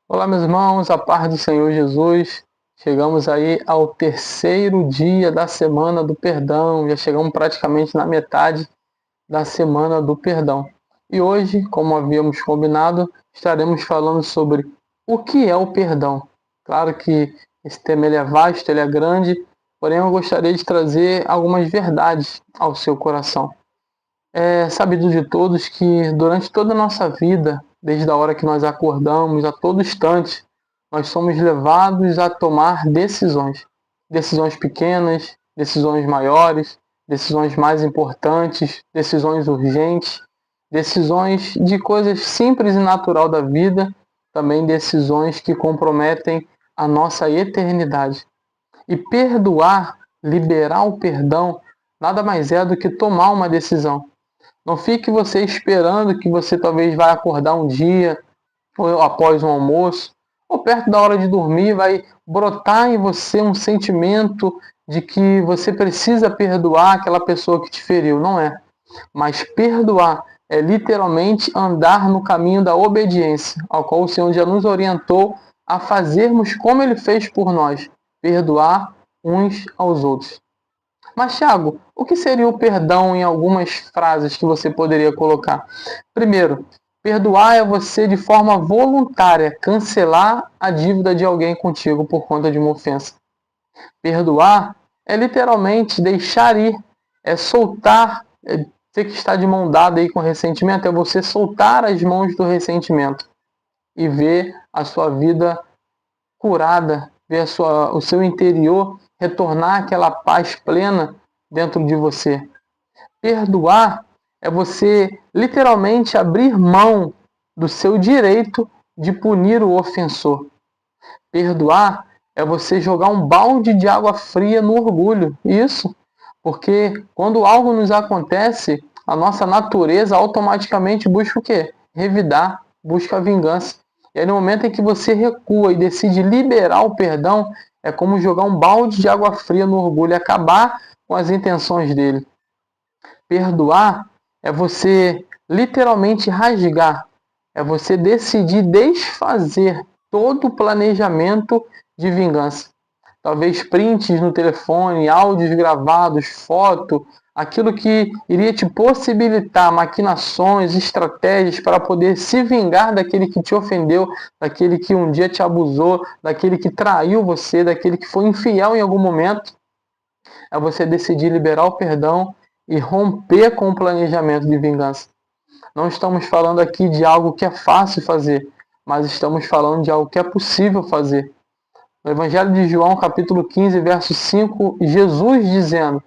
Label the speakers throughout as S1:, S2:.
S1: Olá, meus irmãos, a paz do Senhor Jesus. Chegamos aí ao terceiro dia da semana do perdão, já chegamos praticamente na metade da semana do perdão. E hoje, como havíamos combinado, estaremos falando sobre o que é o perdão. Claro que esse tema ele é vasto, ele é grande, porém eu gostaria de trazer algumas verdades ao seu coração. É sabido de todos que durante toda a nossa vida, desde a hora que nós acordamos, a todo instante, nós somos levados a tomar decisões. Decisões pequenas, decisões maiores, decisões mais importantes, decisões urgentes, decisões de coisas simples e natural da vida, também decisões que comprometem a nossa eternidade. E perdoar, liberar o perdão, nada mais é do que tomar uma decisão. Não fique você esperando que você talvez vai acordar um dia, ou após um almoço, ou perto da hora de dormir, vai brotar em você um sentimento de que você precisa perdoar aquela pessoa que te feriu. Não é. Mas perdoar é literalmente andar no caminho da obediência, ao qual o Senhor já nos orientou a fazermos como Ele fez por nós, perdoar uns aos outros. Mas, Thiago, o que seria o perdão em algumas frases que você poderia colocar? Primeiro, perdoar é você, de forma voluntária, cancelar a dívida de alguém contigo por conta de uma ofensa. Perdoar é literalmente deixar ir, é soltar, você que está de mão dada aí com ressentimento, é você soltar as mãos do ressentimento e ver a sua vida curada, ver o seu interior retornar aquela paz plena dentro de você. Perdoar é você literalmente abrir mão do seu direito de punir o ofensor. Perdoar é você jogar um balde de água fria no orgulho. Isso, porque quando algo nos acontece, a nossa natureza automaticamente busca o quê? Revidar, busca a vingança. E aí no momento em que você recua e decide liberar o perdão, é como jogar um balde de água fria no orgulho e acabar com as intenções dele. Perdoar é você literalmente rasgar, é você decidir desfazer todo o planejamento de vingança. Talvez prints no telefone, áudios gravados, foto, aquilo que iria te possibilitar maquinações, estratégias para poder se vingar daquele que te ofendeu, daquele que um dia te abusou, daquele que traiu você, daquele que foi infiel em algum momento. É você decidir liberar o perdão e romper com o planejamento de vingança. Não estamos falando aqui de algo que é fácil fazer, mas estamos falando de algo que é possível fazer. No Evangelho de João, capítulo 15, verso 5, Jesus dizendo,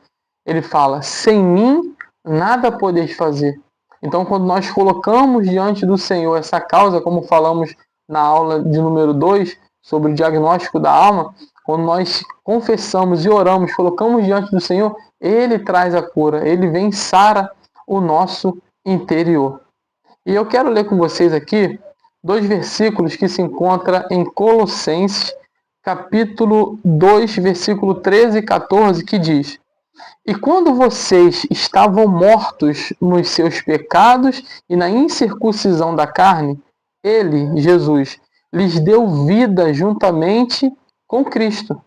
S1: ele fala, sem mim nada podeis fazer. Então, quando nós colocamos diante do Senhor essa causa, como falamos na aula de número 2, sobre o diagnóstico da alma, quando nós confessamos e oramos, colocamos diante do Senhor, Ele traz a cura, Ele vem e sara o nosso interior. E eu quero ler com vocês aqui 2 versículos que se encontram em Colossenses, capítulo 2, versículo 13 e 14, que diz: E quando vocês estavam mortos nos seus pecados e na incircuncisão da carne, ele, Jesus, lhes deu vida juntamente com Cristo,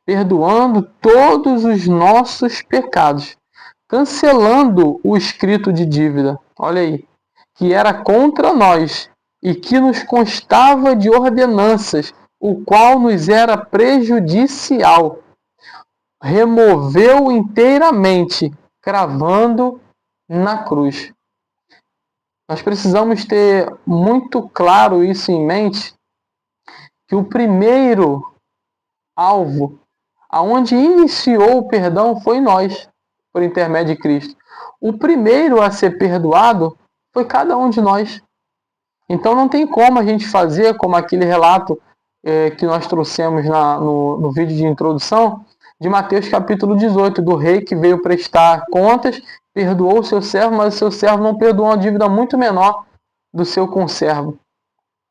S1: perdoando todos os nossos pecados, cancelando o escrito de dívida, olha aí, que era contra nós e que nos constava de ordenanças, o qual nos era prejudicial. Removeu inteiramente, cravando na cruz. Nós precisamos ter muito claro isso em mente, que o primeiro alvo, aonde iniciou o perdão, foi nós, por intermédio de Cristo. O primeiro a ser perdoado foi cada um de nós. Então não tem como a gente fazer como aquele relato que nós trouxemos no vídeo de introdução, de Mateus capítulo 18, do rei que veio prestar contas, perdoou o seu servo, mas o seu servo não perdoou uma dívida muito menor do seu conservo.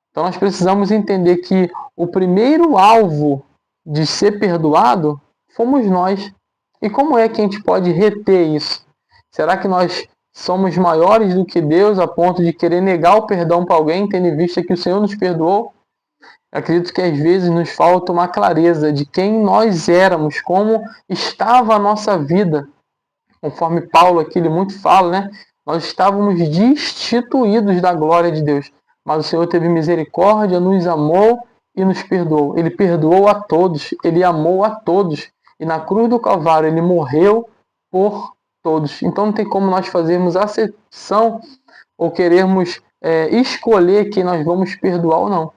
S1: Então nós precisamos entender que o primeiro alvo de ser perdoado fomos nós. E como é que a gente pode reter isso? Será que nós somos maiores do que Deus a ponto de querer negar o perdão para alguém, tendo em vista que o Senhor nos perdoou? Acredito que às vezes nos falta uma clareza de quem nós éramos, como estava a nossa vida. Conforme Paulo aqui ele muito fala, né? Nós estávamos destituídos da glória de Deus, mas o Senhor teve misericórdia, nos amou e nos perdoou. Ele perdoou a todos, ele amou a todos. E na cruz do Calvário ele morreu por todos. Então não tem como nós fazermos acepção ou querermos escolher quem nós vamos perdoar ou não.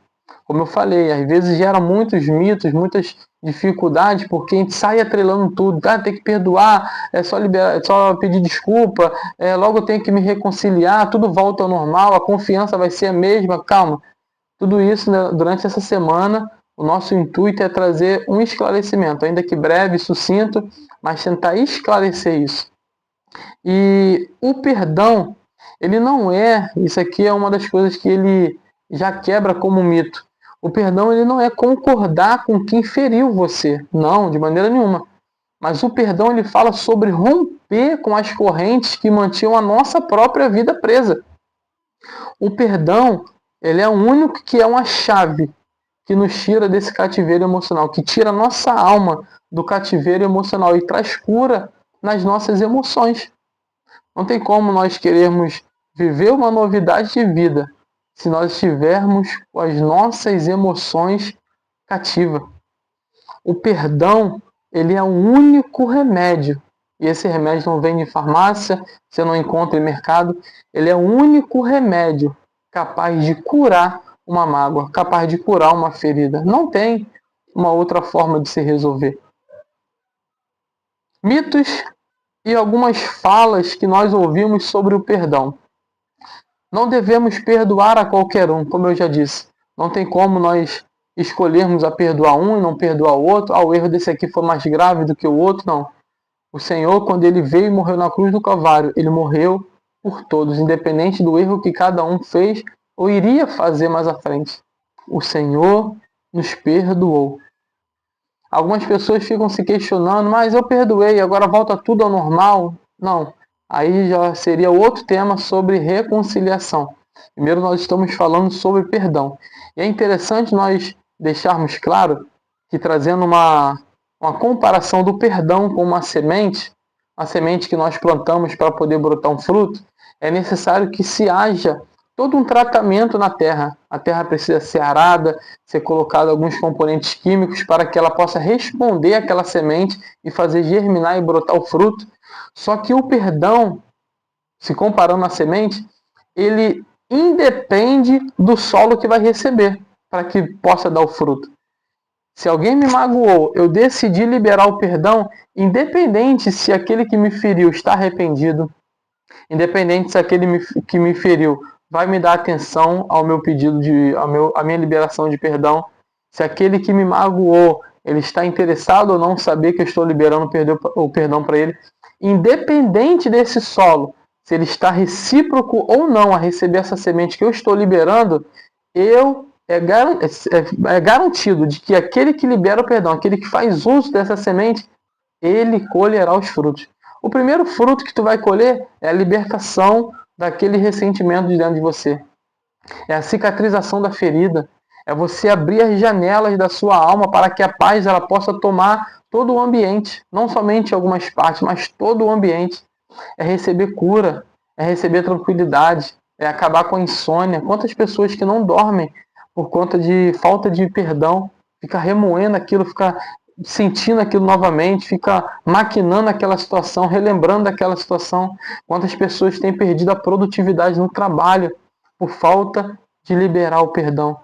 S1: Como eu falei, às vezes gera muitos mitos, muitas dificuldades, porque a gente sai atrelando tudo. Tem que perdoar, é só liberar, é só pedir desculpa, logo eu tenho que me reconciliar, tudo volta ao normal, a confiança vai ser a mesma. Calma. Tudo isso, né, durante essa semana, o nosso intuito é trazer um esclarecimento, ainda que breve, sucinto, mas tentar esclarecer isso. E o perdão, ele não é, isso aqui é uma das coisas que ele já quebra como mito. O perdão, ele não é concordar com quem feriu você, não, de maneira nenhuma. Mas o perdão, ele fala sobre romper com as correntes que mantinham a nossa própria vida presa. O perdão, ele é o único que é uma chave que nos tira desse cativeiro emocional, que tira a nossa alma do cativeiro emocional e traz cura nas nossas emoções. Não tem como nós querermos viver uma novidade de vida se nós estivermos com as nossas emoções cativas. O perdão, ele é o único remédio. E esse remédio não vem de farmácia, você não encontra em mercado. Ele é o único remédio capaz de curar uma mágoa, capaz de curar uma ferida. Não tem uma outra forma de se resolver. Mitos e algumas falas que nós ouvimos sobre o perdão. Não devemos perdoar a qualquer um, como eu já disse. Não tem como nós escolhermos a perdoar um e não perdoar o outro. O erro desse aqui foi mais grave do que o outro, não. O Senhor, quando ele veio e morreu na cruz do Calvário, ele morreu por todos, independente do erro que cada um fez ou iria fazer mais à frente. O Senhor nos perdoou. Algumas pessoas ficam se questionando, mas eu perdoei, agora volta tudo ao normal? Não. Aí já seria outro tema sobre reconciliação. Primeiro nós estamos falando sobre perdão. E é interessante nós deixarmos claro que trazendo uma comparação do perdão com uma semente que nós plantamos para poder brotar um fruto, é necessário que se haja todo um tratamento na terra. A terra precisa ser arada, ser colocado alguns componentes químicos para que ela possa responder àquela semente e fazer germinar e brotar o fruto. Só que o perdão, se comparando à semente, ele independe do solo que vai receber para que possa dar o fruto. Se alguém me magoou, eu decidi liberar o perdão, independente se aquele que me feriu está arrependido, independente se aquele que me feriu vai me dar atenção ao meu pedido à minha liberação de perdão, se aquele que me magoou, ele está interessado ou não saber que eu estou liberando o perdão para ele, independente desse solo, se ele está recíproco ou não a receber essa semente que eu estou liberando, é garantido de que aquele que libera o perdão, aquele que faz uso dessa semente, ele colherá os frutos. O primeiro fruto que tu vai colher é a libertação daquele ressentimento de dentro de você. É a cicatrização da ferida. É você abrir as janelas da sua alma para que a paz ela possa tomar todo o ambiente. Não somente algumas partes, mas todo o ambiente. É receber cura, é receber tranquilidade, é acabar com a insônia. Quantas pessoas que não dormem por conta de falta de perdão, fica remoendo aquilo, fica sentindo aquilo novamente, fica maquinando aquela situação, relembrando aquela situação. Quantas pessoas têm perdido a produtividade no trabalho por falta de liberar o perdão.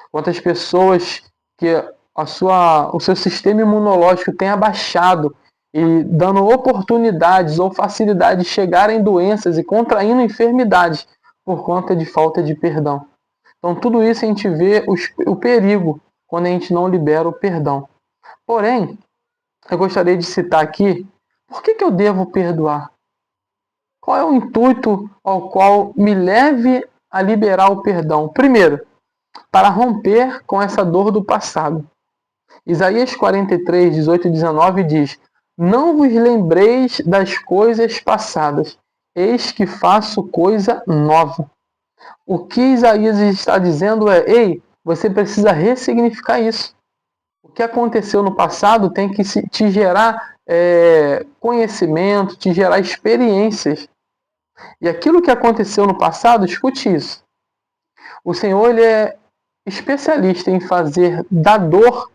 S1: Quantas pessoas que o seu sistema imunológico tem abaixado e dando oportunidades ou facilidade de chegarem doenças e contraindo enfermidades por conta de falta de perdão. Então tudo isso a gente vê o perigo quando a gente não libera o perdão. Porém, eu gostaria de citar aqui, por que eu devo perdoar? Qual é o intuito ao qual me leve a liberar o perdão? Primeiro, para romper com essa dor do passado. Isaías 43, 18 e 19 diz: não vos lembreis das coisas passadas, eis que faço coisa nova. O que Isaías está dizendo é: ei, você precisa ressignificar isso. O que aconteceu no passado tem que te gerar conhecimento, te gerar experiências. E aquilo que aconteceu no passado, escute isso. O Senhor ele é especialista em fazer da dor,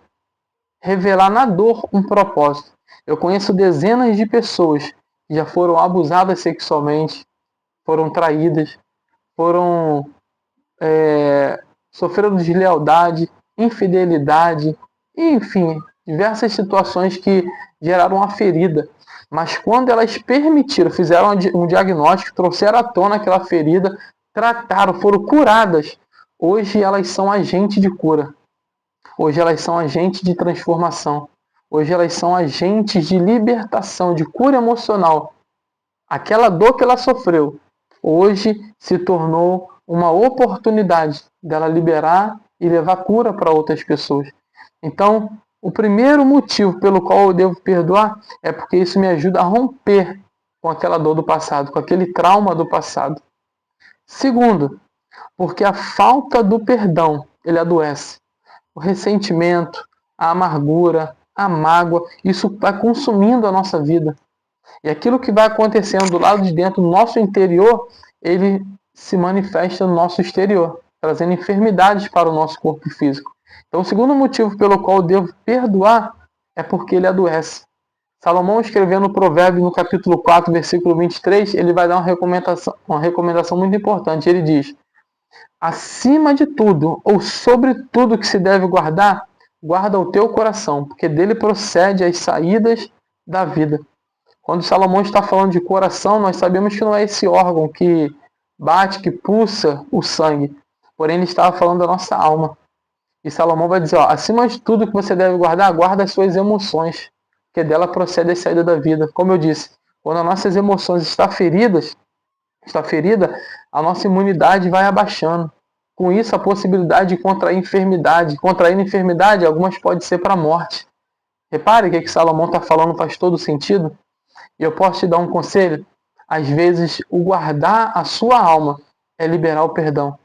S1: revelar na dor um propósito. Eu conheço dezenas de pessoas que já foram abusadas sexualmente, foram traídas, foram sofreram deslealdade, infidelidade, enfim, diversas situações que geraram uma ferida. Mas quando elas permitiram, fizeram um diagnóstico, trouxeram à tona aquela ferida, trataram, foram curadas, hoje elas são agentes de cura. Hoje elas são agentes de transformação. Hoje elas são agentes de libertação, de cura emocional. Aquela dor que ela sofreu, hoje se tornou uma oportunidade dela liberar e levar cura para outras pessoas. Então, o primeiro motivo pelo qual eu devo perdoar é porque isso me ajuda a romper com aquela dor do passado, com aquele trauma do passado. Segundo, porque a falta do perdão, ele adoece. O ressentimento, a amargura, a mágoa, isso vai consumindo a nossa vida. E aquilo que vai acontecendo do lado de dentro, do nosso interior, ele se manifesta no nosso exterior, trazendo enfermidades para o nosso corpo físico. Então, o segundo motivo pelo qual eu devo perdoar é porque ele adoece. Salomão, escrevendo o provérbio no capítulo 4, versículo 23, ele vai dar uma recomendação muito importante. Ele diz: acima de tudo, ou sobre tudo que se deve guardar, guarda o teu coração, porque dele procede as saídas da vida. Quando Salomão está falando de coração, nós sabemos que não é esse órgão que bate, que pulsa o sangue. Porém, ele estava falando da nossa alma. E Salomão vai dizer, acima de tudo que você deve guardar, guarda as suas emoções, porque dela procede a saída da vida. Como eu disse, quando as nossas emoções estão feridas, a nossa imunidade vai abaixando. Com isso, a possibilidade de contrair enfermidade. Contraindo enfermidade, algumas pode ser para a morte. Repare que Salomão está falando faz todo sentido. E eu posso te dar um conselho? Às vezes, o guardar a sua alma é liberar o perdão.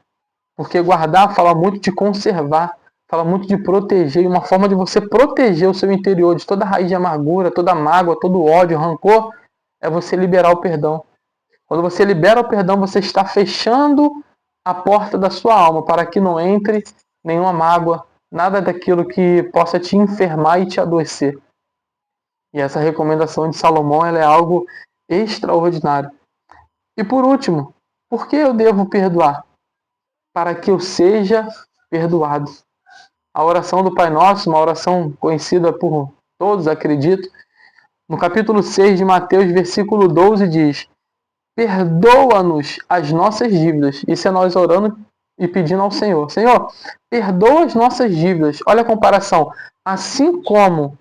S1: Porque guardar fala muito de conservar, fala muito de proteger. E uma forma de você proteger o seu interior de toda raiz de amargura, toda mágoa, todo ódio, rancor, é você liberar o perdão. Quando você libera o perdão, você está fechando a porta da sua alma para que não entre nenhuma mágoa, nada daquilo que possa te enfermar e te adoecer. E essa recomendação de Salomão ela é algo extraordinário. E por último, por que eu devo perdoar? Para que eu seja perdoado. A oração do Pai Nosso, uma oração conhecida por todos, acredito, no capítulo 6 de Mateus, versículo 12, diz: perdoa-nos as nossas dívidas. Isso é nós orando e pedindo ao Senhor. Senhor, perdoa as nossas dívidas. Olha a comparação. Assim como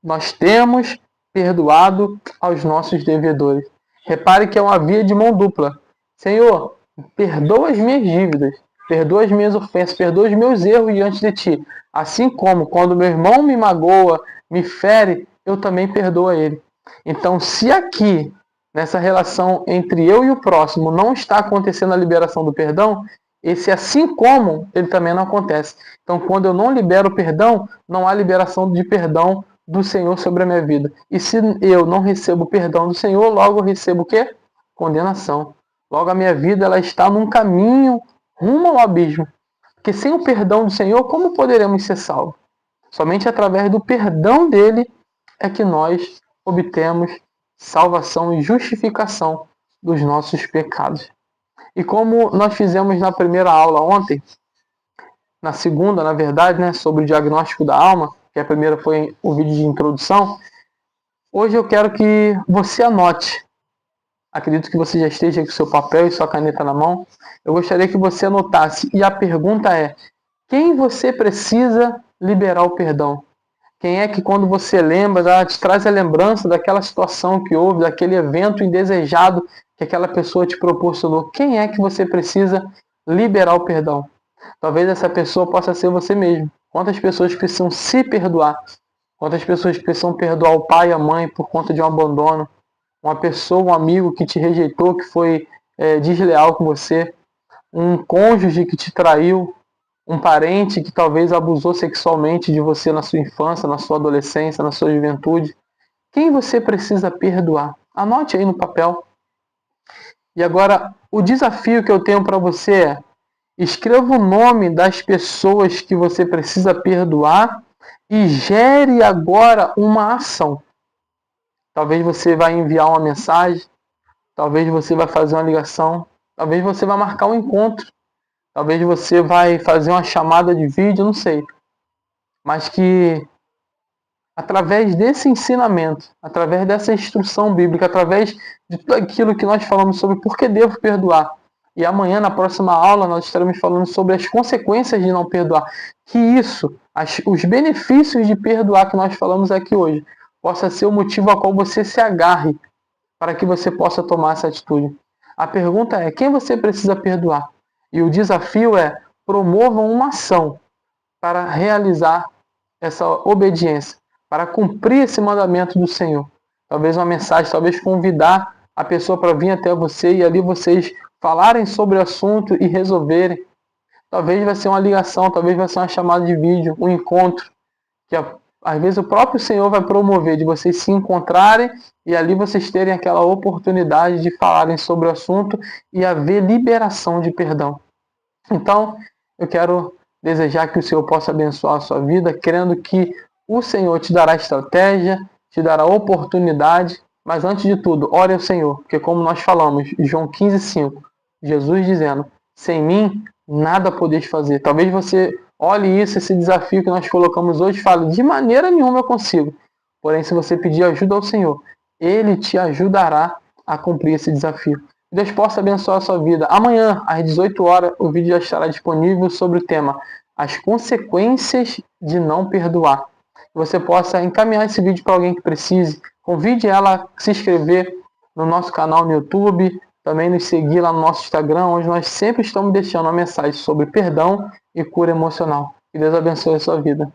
S1: nós temos perdoado aos nossos devedores. Repare que é uma via de mão dupla. Senhor, perdoa as minhas dívidas, perdoa as minhas ofensas, perdoa os meus erros diante de Ti. Assim como quando meu irmão me magoa, me fere, eu também perdoo a ele. Então, se aqui, nessa relação entre eu e o próximo, não está acontecendo a liberação do perdão, esse assim como, ele também não acontece. Então, quando eu não libero o perdão, não há liberação de perdão do Senhor sobre a minha vida. E se eu não recebo o perdão do Senhor, logo eu recebo o quê? Condenação. Logo a minha vida ela está num caminho rumo ao abismo. Porque sem o perdão do Senhor, como poderemos ser salvos? Somente através do perdão dele é que nós obtemos salvação e justificação dos nossos pecados. E como nós fizemos na primeira aula ontem, na segunda, na verdade, né, sobre o diagnóstico da alma, que a primeira foi o vídeo de introdução, hoje eu quero que você anote. Acredito que você já esteja com seu papel e sua caneta na mão. Eu gostaria que você anotasse. E a pergunta é: quem você precisa liberar o perdão? Quem é que quando você lembra, te traz a lembrança daquela situação que houve, daquele evento indesejado que aquela pessoa te proporcionou? Quem é que você precisa liberar o perdão? Talvez essa pessoa possa ser você mesmo. Quantas pessoas precisam se perdoar? Quantas pessoas precisam perdoar o pai e a mãe por conta de um abandono? Uma pessoa, um amigo que te rejeitou, que foi desleal com você? Um cônjuge que te traiu? um parente que talvez abusou sexualmente de você na sua infância, na sua adolescência, na sua juventude. Quem você precisa perdoar? Anote aí no papel. E agora, o desafio que eu tenho para você é: escreva o nome das pessoas que você precisa perdoar e gere agora uma ação. Talvez você vai enviar uma mensagem, talvez você vai fazer uma ligação, talvez você vai marcar um encontro, talvez você vai fazer uma chamada de vídeo, não sei. Mas que através desse ensinamento, através dessa instrução bíblica, através de tudo aquilo que nós falamos sobre por que devo perdoar. E amanhã, na próxima aula, nós estaremos falando sobre as consequências de não perdoar. Que isso, os benefícios de perdoar que nós falamos aqui hoje, possa ser o motivo ao qual você se agarre para que você possa tomar essa atitude. A pergunta é: quem você precisa perdoar? E o desafio é: promovam uma ação para realizar essa obediência, para cumprir esse mandamento do Senhor. Talvez uma mensagem, talvez convidar a pessoa para vir até você e ali vocês falarem sobre o assunto e resolverem. Talvez vai ser uma ligação, talvez vai ser uma chamada de vídeo, um encontro, que às vezes o próprio Senhor vai promover, de vocês se encontrarem e ali vocês terem aquela oportunidade de falarem sobre o assunto e haver liberação de perdão. Então, eu quero desejar que o Senhor possa abençoar a sua vida, crendo que o Senhor te dará estratégia, te dará oportunidade, mas antes de tudo, ore ao Senhor, porque como nós falamos, João 15,5, Jesus dizendo: sem mim, nada podeis fazer. Talvez você olhe isso, esse desafio que nós colocamos hoje, e fale: de maneira nenhuma eu consigo. Porém, se você pedir ajuda ao Senhor, Ele te ajudará a cumprir esse desafio. Deus possa abençoar a sua vida. Amanhã, às 18 horas, o vídeo já estará disponível sobre o tema: as consequências de não perdoar. Você possa encaminhar esse vídeo para alguém que precise. Convide ela a se inscrever no nosso canal no YouTube, também nos seguir lá no nosso Instagram, onde nós sempre estamos deixando uma mensagem sobre perdão e cura emocional. Que Deus abençoe a sua vida.